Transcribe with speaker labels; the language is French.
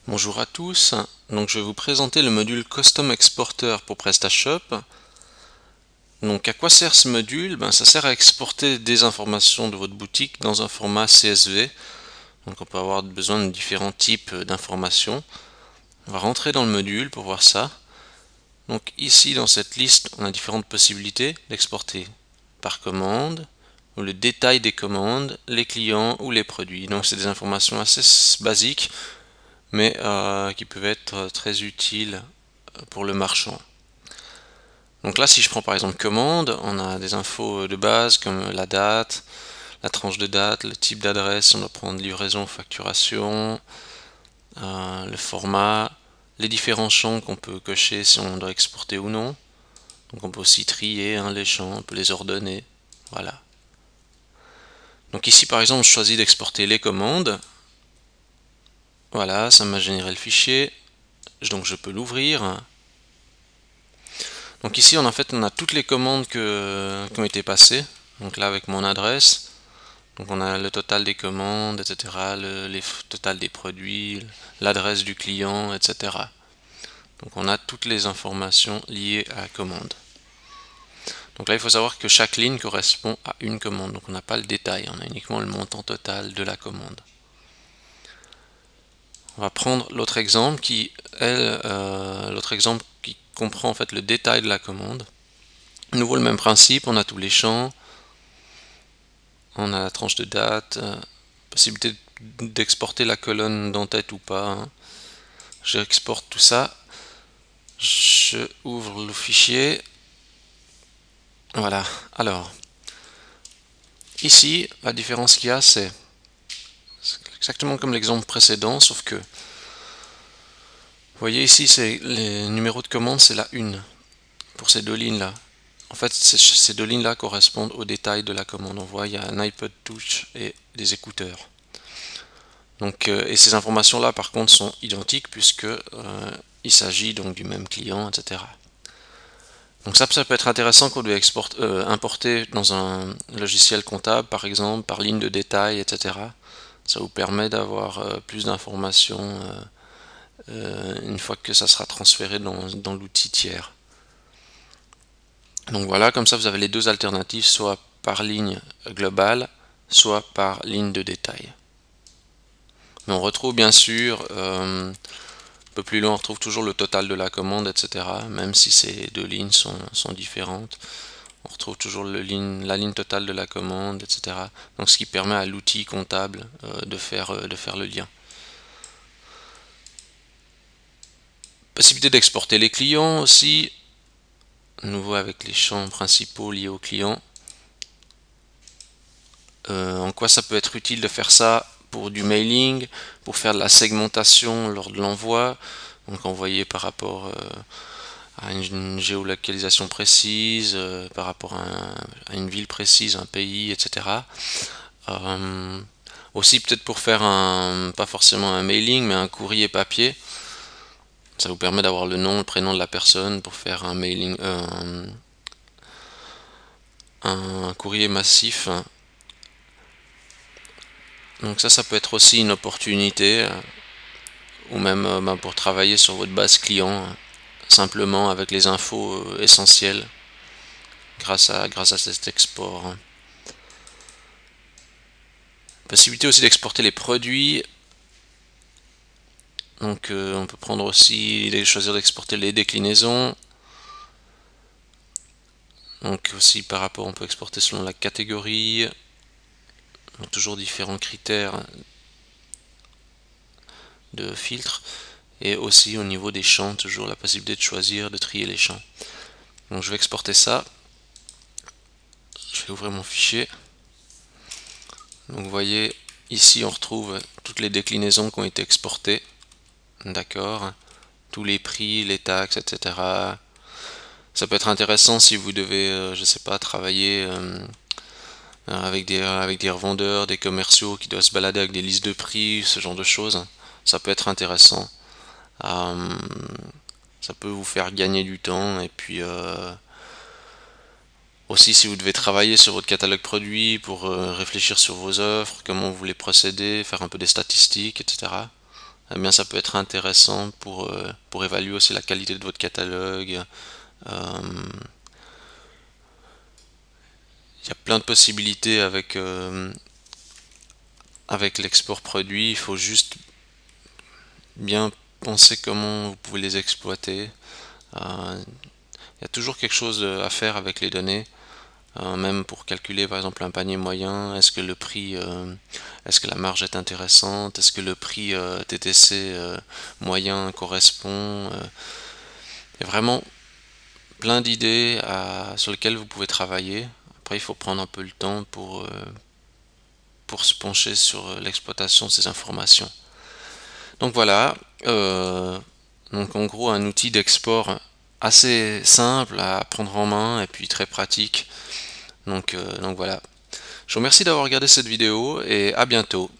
Speaker 1: Bonjour à tous, donc je vais vous présenter le module Custom Exporter pour PrestaShop. Donc à quoi sert ce module? Ça sert à exporter des informations de votre boutique dans un format CSV. Donc on peut avoir besoin de différents types d'informations. On va rentrer dans le module pour voir ça. Donc ici dans cette liste on a différentes possibilités d'exporter par commande, ou le détail des commandes, les clients ou les produits. Donc c'est des informations assez basiques mais qui peuvent être très utiles pour le marchand. Donc là, si je prends par exemple commande, on a des infos de base comme la date, la tranche de date, le type d'adresse, on doit prendre livraison, facturation, le format, les différents champs qu'on peut cocher si on doit exporter ou non. Donc on peut aussi trier les champs, on peut les ordonner. Voilà. Donc ici par exemple, je choisis d'exporter les commandes. Voilà, ça m'a généré le fichier. Donc je peux l'ouvrir. Donc ici on a toutes les commandes qui ont été passées. Donc là avec mon adresse. Donc on a le total des commandes, etc. Le total des produits, l'adresse du client, etc. Donc on a toutes les informations liées à la commande. Donc là il faut savoir que chaque ligne correspond à une commande. Donc on n'a pas le détail, on a uniquement le montant total de la commande. On va prendre l'autre exemple qui comprend en fait le détail de la commande. Nouveau le même principe, on a tous les champs, on a la tranche de date, possibilité d'exporter la colonne d'en-tête ou pas. J'exporte tout ça, je ouvre le fichier. Voilà. Alors, ici, la différence qu'il y a, c'est exactement comme l'exemple précédent, sauf que, vous voyez ici, c'est les numéros de commande, c'est la une pour ces deux lignes-là. En fait, ces deux lignes-là correspondent au détail de la commande. On voit, il y a un iPod Touch et des écouteurs. Donc, et ces informations-là, par contre, sont identiques puisque il s'agit donc du même client, etc. Donc ça peut être intéressant qu'on doit importer dans un logiciel comptable, par exemple, par ligne de détail, etc. Ça vous permet d'avoir plus d'informations une fois que ça sera transféré dans l'outil tiers. Donc voilà, comme ça vous avez les deux alternatives, soit par ligne globale, soit par ligne de détail. Mais on retrouve bien sûr, un peu plus loin, on retrouve toujours le total de la commande, etc. Même si ces deux lignes sont différentes. On retrouve toujours la ligne totale de la commande, etc. Donc ce qui permet à l'outil comptable de faire le lien. Possibilité d'exporter les clients aussi, nouveau avec les champs principaux liés aux clients. En quoi ça peut être utile de faire ça pour du mailing, pour faire de la segmentation lors de l'envoi, donc envoyer par rapport à une géolocalisation précise, par rapport à une ville précise, un pays, etc. Euh, Aussi peut-être pour faire pas forcément un mailing, mais un courrier papier. Ça vous permet d'avoir le nom, le prénom de la personne pour faire un mailing, un courrier massif. Donc ça peut être aussi une opportunité, ou même pour travailler sur votre base client, simplement avec les infos essentielles grâce à cet export. Possibilité aussi d'exporter les produits. Donc on peut prendre aussi, choisir d'exporter les déclinaisons. Donc aussi par rapport, on peut exporter selon la catégorie. Donc, toujours différents critères de filtre. Et aussi au niveau des champs, toujours la possibilité de choisir, de trier les champs. Donc je vais exporter ça. Je vais ouvrir mon fichier. Donc vous voyez, ici on retrouve toutes les déclinaisons qui ont été exportées. D'accord. Tous les prix, les taxes, etc. Ça peut être intéressant si vous devez, je sais pas, travailler avec des revendeurs, des commerciaux qui doivent se balader avec des listes de prix, ce genre de choses. Ça peut être intéressant. Euh, Ça peut vous faire gagner du temps et puis aussi si vous devez travailler sur votre catalogue produit pour réfléchir sur vos offres, comment vous voulez procéder, faire un peu des statistiques, etc. eh bien ça peut être intéressant pour évaluer aussi la qualité de votre catalogue. Il y a plein de possibilités avec l'export produit, il faut juste bien penser comment vous pouvez les exploiter. Il y a toujours quelque chose à faire avec les données, même pour calculer par exemple un panier moyen. Est-ce que la marge est intéressante? Est-ce que le prix TTC moyen correspond? Il y a vraiment plein d'idées sur lesquelles vous pouvez travailler. Après, il faut prendre un peu le temps pour se pencher sur l'exploitation de ces informations. Donc voilà, donc en gros un outil d'export assez simple à prendre en main et puis très pratique. Donc voilà. Je vous remercie d'avoir regardé cette vidéo et à bientôt.